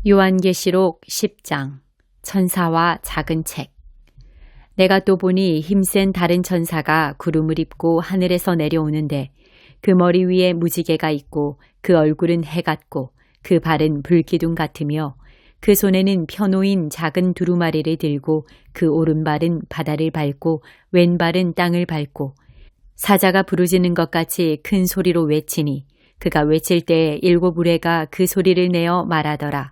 요한계시록 10장 천사와 작은 책. 내가 또 보니 힘센 다른 천사가 구름을 입고 하늘에서 내려오는데 그 머리 위에 무지개가 있고 그 얼굴은 해 같고 그 발은 불기둥 같으며 그 손에는 펴놓인 작은 두루마리를 들고 그 오른발은 바다를 밟고 왼발은 땅을 밟고 사자가 부르짖는 것 같이 큰 소리로 외치니 그가 외칠 때에 일곱 우레가 그 소리를 내어 말하더라.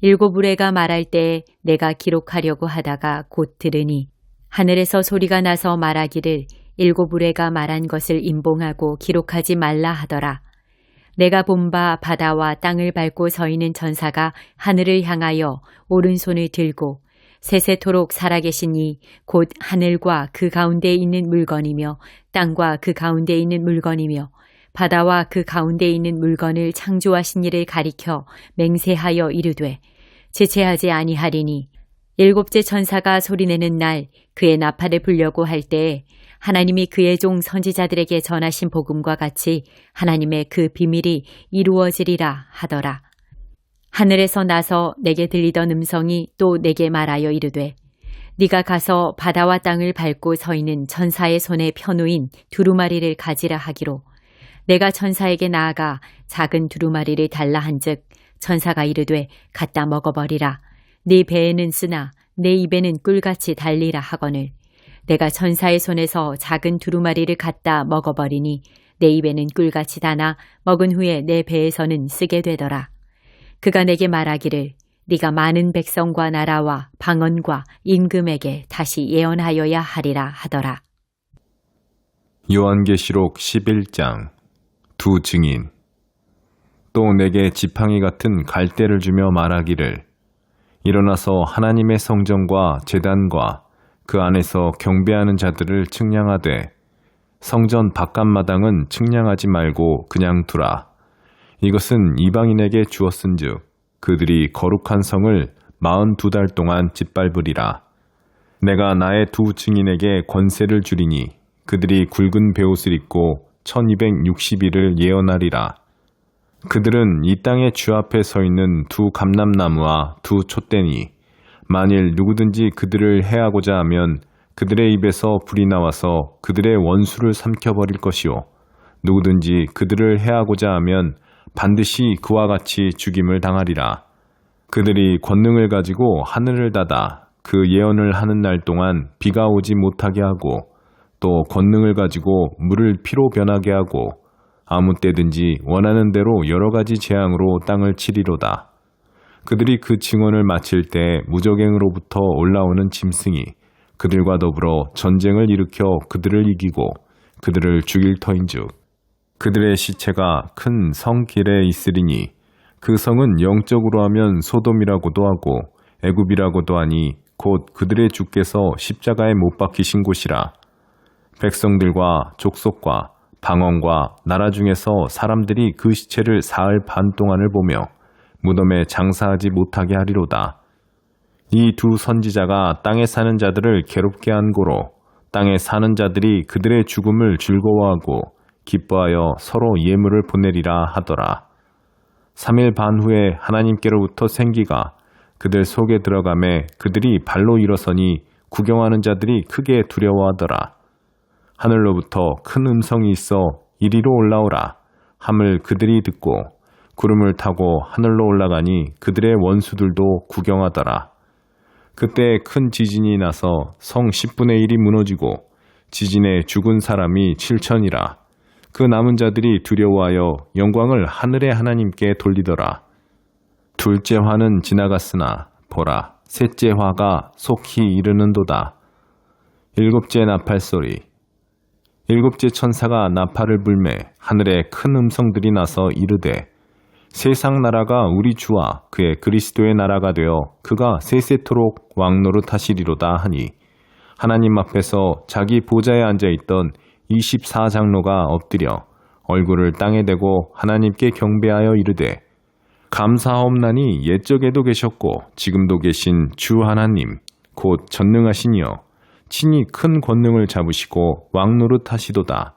일곱 우레가 말할 때에 내가 기록하려고 하다가 곧 들으니 하늘에서 소리가 나서 말하기를 일곱 우레가 말한 것을 임봉하고 기록하지 말라 하더라. 내가 본 바 바다와 땅을 밟고 서 있는 천사가 하늘을 향하여 오른손을 들고 세세토록 살아계신 이 곧 하늘과 그 가운데에 있는 물건이며 땅과 그 가운데에 있는 물건이며 바다와 그 가운데에 있는 물건을 창조하신 이를 가리켜 맹세하여 이르되 지체하지 아니하리니 일곱째 천사가 소리내는 날 그의 나팔을 불려고 할 때에 하나님이 그의 종 선지자들에게 전하신 복음과 같이 하나님의 그 비밀이 이루어지리라 하더라. 하늘에서 나서 내게 들리던 음성이 또 내게 말하여 이르되 네가 가서 바다와 땅을 밟고 서 있는 천사의 손에 펴놓인 두루마리를 가지라 하기로 내가 천사에게 나아가 작은 두루마리를 달라 한즉 천사가 이르되 갖다 먹어버리라. 네 배에는 쓰나 내 입에는 꿀같이 달리라 하거늘 내가 천사의 손에서 작은 두루마리를 갖다 먹어버리니 내 입에는 꿀같이 다나 먹은 후에 내 배에서는 쓰게 되더라. 그가 내게 말하기를 네가 많은 백성과 나라와 방언과 임금에게 다시 예언하여야 하리라 하더라. 요한계시록 11장 두 증인. 또 내게 지팡이 같은 갈대를 주며 말하기를 일어나서 하나님의 성전과 제단과 그 안에서 경배하는 자들을 측량하되 성전 바깥마당은 측량하지 말고 그냥 두라. 이것은 이방인에게 주었은즉 그들이 거룩한 성을 42달 동안 짓밟으리라. 내가 나의 두 증인에게 권세를 주리니 그들이 굵은 베옷을 입고 1260일을 예언하리라. 그들은 이 땅의 주 앞에 서 있는 두 감람나무와 두 촛대니 만일 누구든지 그들을 해하고자 하면 그들의 입에서 불이 나와서 그들의 원수를 삼켜버릴 것이요 누구든지 그들을 해하고자 하면 반드시 그와 같이 죽임을 당하리라. 그들이 권능을 가지고 하늘을 닫아 그 예언을 하는 날 동안 비가 오지 못하게 하고 또 권능을 가지고 물을 피로 변하게 하고 아무 때든지 원하는 대로 여러 가지 재앙으로 땅을 치리로다. 그들이 그 증언을 마칠 때 무적행으로부터 올라오는 짐승이 그들과 더불어 전쟁을 일으켜 그들을 이기고 그들을 죽일 터인즉 그들의 시체가 큰 성 길에 있으리니 그 성은 영적으로 하면 소돔이라고도 하고 애굽이라고도 하니 곧 그들의 주께서 십자가에 못 박히신 곳이라. 백성들과 족속과 방언과 나라 중에서 사람들이 그 시체를 사흘 반 동안을 보며 무덤에 장사하지 못하게 하리로다. 이 두 선지자가 땅에 사는 자들을 괴롭게 한 고로 땅에 사는 자들이 그들의 죽음을 즐거워하고 기뻐하여 서로 예물을 보내리라 하더라. 3일 반 후에 하나님께로부터 생기가 그들 속에 들어가매 그들이 발로 일어서니 구경하는 자들이 크게 두려워하더라. 하늘로부터 큰 음성이 있어 이리로 올라오라 함을 그들이 듣고 구름을 타고 하늘로 올라가니 그들의 원수들도 구경하더라. 그때 큰 지진이 나서 성 10분의 1이 무너지고 지진에 죽은 사람이 7천이라. 그 남은 자들이 두려워하여 영광을 하늘의 하나님께 돌리더라. 둘째 화는 지나갔으나 보라 셋째 화가 속히 이르는도다. 일곱째 나팔 소리. 일곱째 천사가 나팔을 불매 하늘에 큰 음성들이 나서 이르되 세상 나라가 우리 주와 그의 그리스도의 나라가 되어 그가 세세토록 왕노릇하시리로다 하니 하나님 앞에서 자기 보좌에 앉아있던 24장로가 엎드려 얼굴을 땅에 대고 하나님께 경배하여 이르되 감사하옵나니 옛적에도 계셨고 지금도 계신 주 하나님 곧 전능하시니여 친히 큰 권능을 잡으시고 왕노릇하시도다.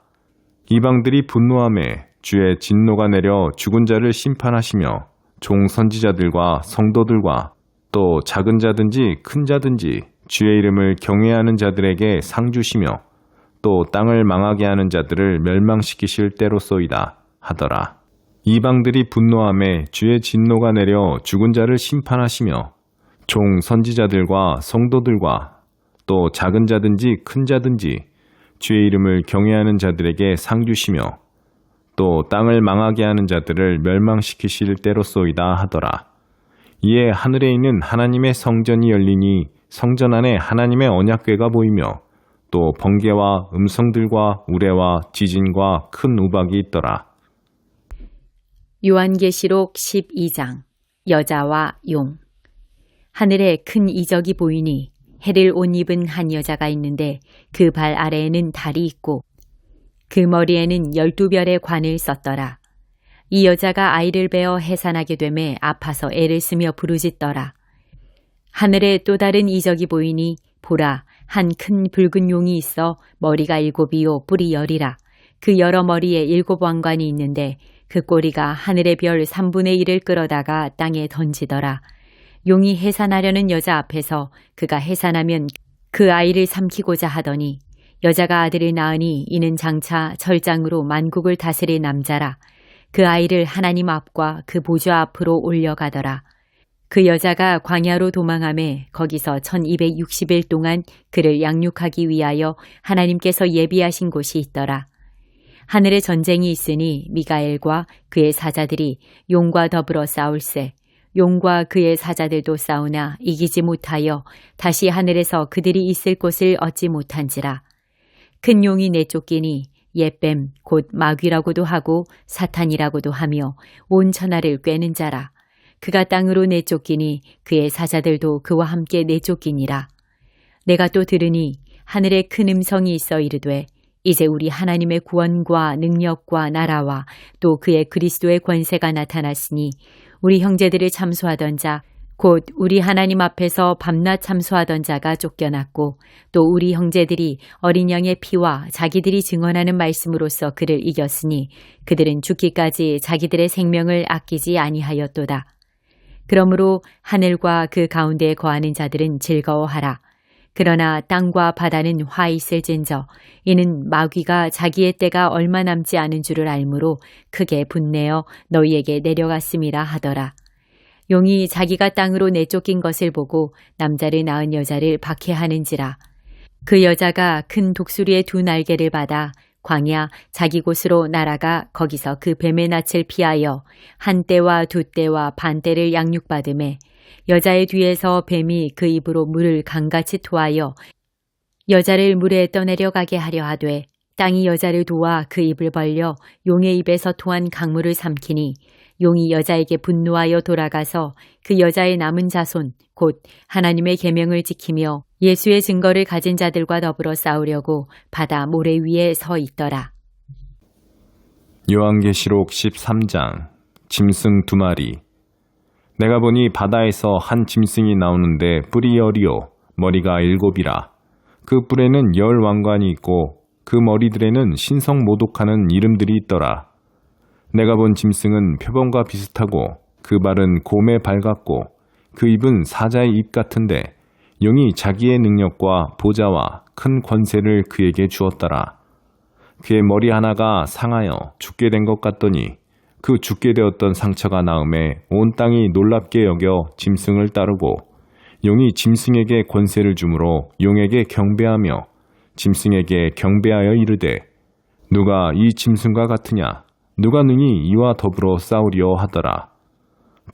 이방들이 분노하매 주의 진노가 내려 죽은 자를 심판하시며 종 선지자들과 성도들과 또 작은 자든지 큰 자든지 주의 이름을 경외하는 자들에게 상 주시며 또 땅을 망하게 하는 자들을 멸망시키실 때로소이다 하더라. 이방들이 분노함에 주의 진노가 내려 죽은 자를 심판하시며 종 선지자들과 성도들과 또 작은 자든지 큰 자든지 주의 이름을 경외하는 자들에게 상 주시며 또 땅을 망하게 하는 자들을 멸망시키실 때로소이다 하더라. 이에 하늘에 있는 하나님의 성전이 열리니 성전 안에 하나님의 언약궤가 보이며 또 번개와 음성들과 우레와 지진과 큰 우박이 있더라. 요한계시록 12장 여자와 용. 하늘에 큰 이적이 보이니 해를 옷 입은 한 여자가 있는데 그 발 아래에는 달이 있고 그 머리에는 12별의 관을 썼더라. 이 여자가 아이를 베어 해산하게 되매 아파서 애를 쓰며 부르짖더라. 하늘에 또 다른 이적이 보이니 보라, 한 큰 붉은 용이 있어 머리가 7이요 뿔이 10이라. 그 여러 머리에 7 왕관이 있는데 그 꼬리가 하늘의 별 3분의 1을 끌어다가 땅에 던지더라. 용이 해산하려는 여자 앞에서 그가 해산하면 그 아이를 삼키고자 하더니 여자가 아들을 낳으니 이는 장차 철장으로 만국을 다스릴 남자라. 그 아이를 하나님 앞과 그 보좌 앞으로 올려가더라. 그 여자가 광야로 도망하매 거기서 1260일 동안 그를 양육하기 위하여 하나님께서 예비하신 곳이 있더라. 하늘에 전쟁이 있으니 미가엘과 그의 사자들이 용과 더불어 싸울세. 용과 그의 사자들도 싸우나 이기지 못하여 다시 하늘에서 그들이 있을 곳을 얻지 못한지라. 큰 용이 내쫓기니 옛뱀 곧 마귀라고도 하고 사탄이라고도 하며 온 천하를 꿰는 자라. 그가 땅으로 내쫓기니 그의 사자들도 그와 함께 내쫓기니라. 내가 또 들으니 하늘에 큰 음성이 있어 이르되 이제 우리 하나님의 구원과 능력과 나라와 또 그의 그리스도의 권세가 나타났으니 우리 형제들을 참소하던 자 곧 우리 하나님 앞에서 밤낮 참소하던 자가 쫓겨났고 또 우리 형제들이 어린 양의 피와 자기들이 증언하는 말씀으로써 그를 이겼으니 그들은 죽기까지 자기들의 생명을 아끼지 아니하였도다. 그러므로 하늘과 그 가운데에 거하는 자들은 즐거워하라. 그러나 땅과 바다는 화 있을진저 이는 마귀가 자기의 때가 얼마 남지 않은 줄을 알므로 크게 분내어 너희에게 내려갔음이라 하더라. 용이 자기가 땅으로 내쫓긴 것을 보고 남자를 낳은 여자를 박해하는지라. 그 여자가 큰 독수리의 2 날개를 받아 광야 자기 곳으로 날아가 거기서 그 뱀의 낯을 피하여 1떼와 2떼와 반떼를 양육받음에 여자의 뒤에서 뱀이 그 입으로 물을 강같이 토하여 여자를 물에 떠내려가게 하려 하되 땅이 여자를 도와 그 입을 벌려 용의 입에서 토한 강물을 삼키니 용이 여자에게 분노하여 돌아가서 그 여자의 남은 자손 곧 하나님의 계명을 지키며 예수의 증거를 가진 자들과 더불어 싸우려고 바다 모래 위에 서 있더라. 요한계시록 13장 짐승 2마리. 내가 보니 바다에서 한 짐승이 나오는데 뿔이 10이요 머리가 7이라. 그 뿔에는 10 왕관이 있고 그 머리들에는 신성 모독하는 이름들이 있더라. 내가 본 짐승은 표범과 비슷하고 그 발은 곰의 발 같고 그 입은 사자의 입 같은데 용이 자기의 능력과 보좌와 큰 권세를 그에게 주었더라. 그의 머리 하나가 상하여 죽게 된 것 같더니 그 죽게 되었던 상처가 나음에 온 땅이 놀랍게 여겨 짐승을 따르고 용이 짐승에게 권세를 주므로 용에게 경배하며 짐승에게 경배하여 이르되 누가 이 짐승과 같으냐 누가 능히 이와 더불어 싸우리요 하더라.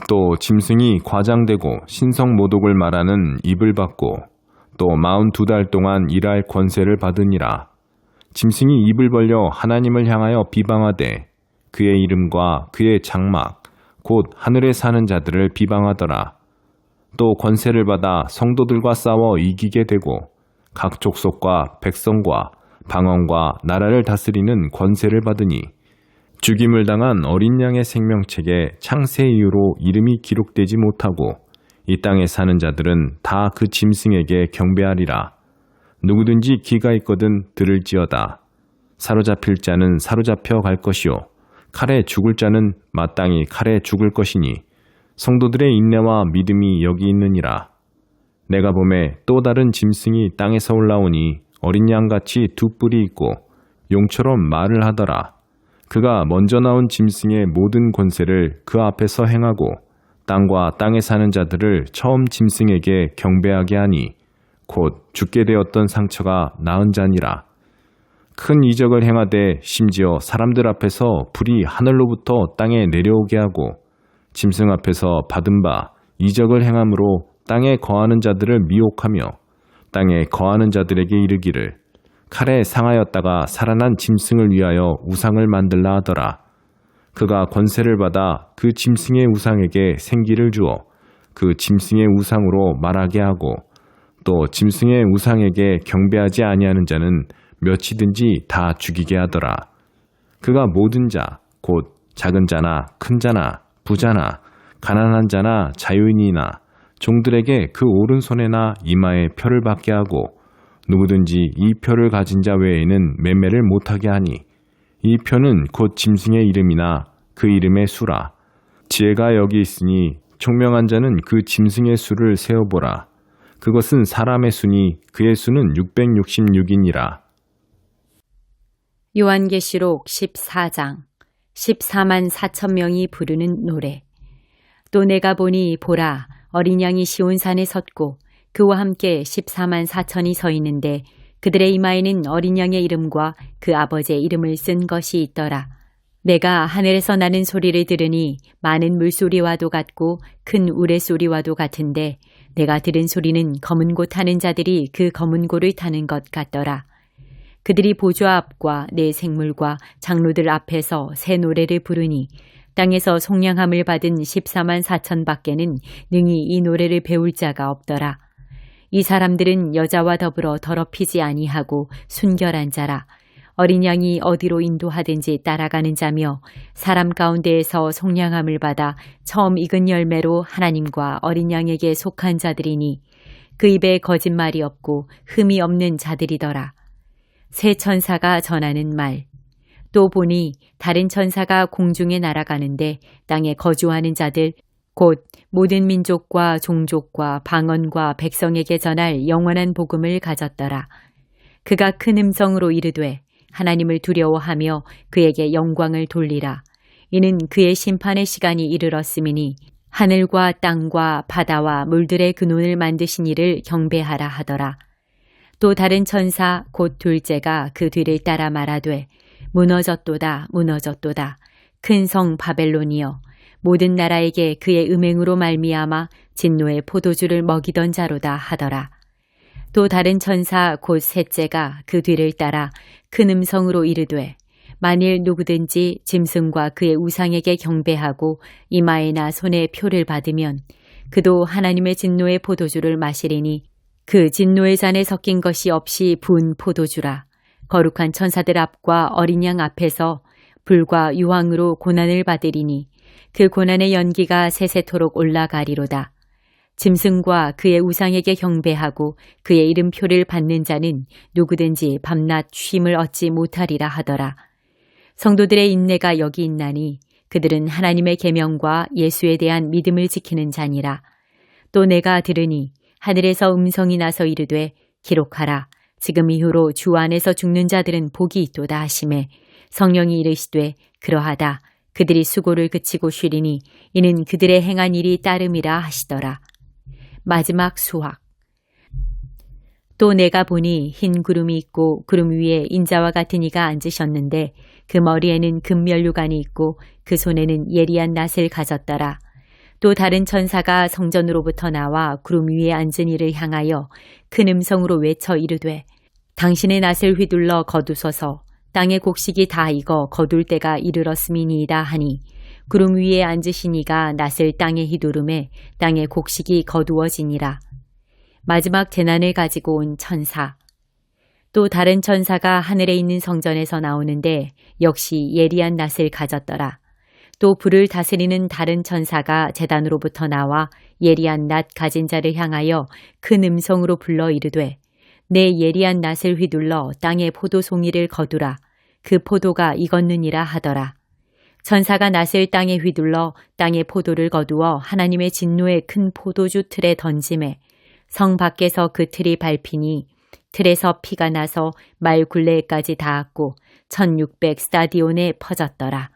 또 짐승이 과장되고 신성 모독을 말하는 입을 받고 또 42달 동안 일할 권세를 받으니라. 짐승이 입을 벌려 하나님을 향하여 비방하되 그의 이름과 그의 장막 곧 하늘에 사는 자들을 비방하더라. 또 권세를 받아 성도들과 싸워 이기게 되고 각 족속과 백성과 방언과 나라를 다스리는 권세를 받으니 죽임을 당한 어린 양의 생명책에 창세 이후로 이름이 기록되지 못하고 이 땅에 사는 자들은 다 그 짐승에게 경배하리라. 누구든지 귀가 있거든 들을지어다. 사로잡힐 자는 사로잡혀 갈 것이요 칼에 죽을 자는 마땅히 칼에 죽을 것이니 성도들의 인내와 믿음이 여기 있느니라. 내가 보매 또 다른 짐승이 땅에서 올라오니 어린 양같이 두 뿔이 있고 용처럼 말을 하더라. 그가 먼저 나온 짐승의 모든 권세를 그 앞에서 행하고 땅과 땅에 사는 자들을 처음 짐승에게 경배하게 하니 곧 죽게 되었던 상처가 나은 자니라. 큰 이적을 행하되 심지어 사람들 앞에서 불이 하늘로부터 땅에 내려오게 하고 짐승 앞에서 받은 바 이적을 행함으로 땅에 거하는 자들을 미혹하며 땅에 거하는 자들에게 이르기를 칼에 상하였다가 살아난 짐승을 위하여 우상을 만들라 하더라. 그가 권세를 받아 그 짐승의 우상에게 생기를 주어 그 짐승의 우상으로 말하게 하고 또 짐승의 우상에게 경배하지 아니하는 자는 몇이든지 다 죽이게 하더라. 그가 모든 자, 곧 작은 자나 큰 자나 부자나 가난한 자나 자유인이나 종들에게 그 오른손에나 이마에 표를 받게 하고 누구든지 이 표를 가진 자 외에는 매매를 못하게 하니 이 표는 곧 짐승의 이름이나 그 이름의 수라. 지혜가 여기 있으니 총명한 자는 그 짐승의 수를 세어보라. 그것은 사람의 수니 그의 수는 666이니라. 요한계시록 14장 14만 4천 명이 부르는 노래. 또 내가 보니 보라 어린 양이 시온산에 섰고 그와 함께 14만 4천이 서 있는데 그들의 이마에는 어린 양의 이름과 그 아버지의 이름을 쓴 것이 있더라. 내가 하늘에서 나는 소리를 들으니 많은 물소리와도 같고 큰 우레소리와도 같은데 내가 들은 소리는 검은 고 타는 자들이 그 검은 고를 타는 것 같더라. 그들이 보좌 앞과 내 생물과 장로들 앞에서 새 노래를 부르니 땅에서 속량함을 받은 14만 4천 밖에는 능히 이 노래를 배울 자가 없더라. 이 사람들은 여자와 더불어 더럽히지 아니하고 순결한 자라. 어린 양이 어디로 인도하든지 따라가는 자며 사람 가운데에서 속량함을 받아 처음 익은 열매로 하나님과 어린 양에게 속한 자들이니 그 입에 거짓말이 없고 흠이 없는 자들이더라. 새 천사가 전하는 말. 또 보니 다른 천사가 공중에 날아가는데 땅에 거주하는 자들 곧 모든 민족과 종족과 방언과 백성에게 전할 영원한 복음을 가졌더라. 그가 큰 음성으로 이르되 하나님을 두려워하며 그에게 영광을 돌리라. 이는 그의 심판의 시간이 이르렀음이니 하늘과 땅과 바다와 물들의 근원을 만드신 이를 경배하라 하더라. 또 다른 천사 곧 둘째가 그 뒤를 따라 말하되 무너졌도다 무너졌도다 큰 성 바벨론이여 모든 나라에게 그의 음행으로 말미암아 진노의 포도주를 먹이던 자로다 하더라. 또 다른 천사 곧 셋째가 그 뒤를 따라 큰 음성으로 이르되 만일 누구든지 짐승과 그의 우상에게 경배하고 이마에나 손에 표를 받으면 그도 하나님의 진노의 포도주를 마시리니 그 진노의 잔에 섞인 것이 없이 부은 포도주라. 거룩한 천사들 앞과 어린 양 앞에서 불과 유황으로 고난을 받으리니 그 고난의 연기가 세세토록 올라가리로다. 짐승과 그의 우상에게 경배하고 그의 이름표를 받는 자는 누구든지 밤낮 쉼을 얻지 못하리라 하더라. 성도들의 인내가 여기 있나니 그들은 하나님의 계명과 예수에 대한 믿음을 지키는 자니라. 또 내가 들으니 하늘에서 음성이 나서 이르되 기록하라. 지금 이후로 주 안에서 죽는 자들은 복이 있도다 하시매 성령이 이르시되 그러하다. 그들이 수고를 그치고 쉬리니 이는 그들의 행한 일이 따름이라 하시더라. 마지막 수확. 또 내가 보니 흰 구름이 있고 구름 위에 인자와 같은 이가 앉으셨는데 그 머리에는 금면류관이 있고 그 손에는 예리한 낫을 가졌더라. 또 다른 천사가 성전으로부터 나와 구름 위에 앉은 이를 향하여 큰 음성으로 외쳐 이르되 당신의 낫을 휘둘러 거두소서. 땅의 곡식이 다 익어 거둘 때가 이르렀음이니이다 하니 구름 위에 앉으신 이가 낫을 땅에 휘두르매 땅의 곡식이 거두어지니라. 마지막 재난을 가지고 온 천사. 또 다른 천사가 하늘에 있는 성전에서 나오는데 역시 예리한 낫을 가졌더라. 또 불을 다스리는 다른 천사가 제단으로부터 나와 예리한 낫 가진 자를 향하여 큰 음성으로 불러 이르되 내 예리한 낫을 휘둘러 땅의 포도송이를 거두라. 그 포도가 익었느니라 하더라. 전사가 낫을 땅에 휘둘러 땅에 포도를 거두어 하나님의 진노의 큰 포도주 틀에 던짐에 성 밖에서 그 틀이 밟히니 틀에서 피가 나서 말 굴레까지 닿았고 1600 스타디온에 퍼졌더라.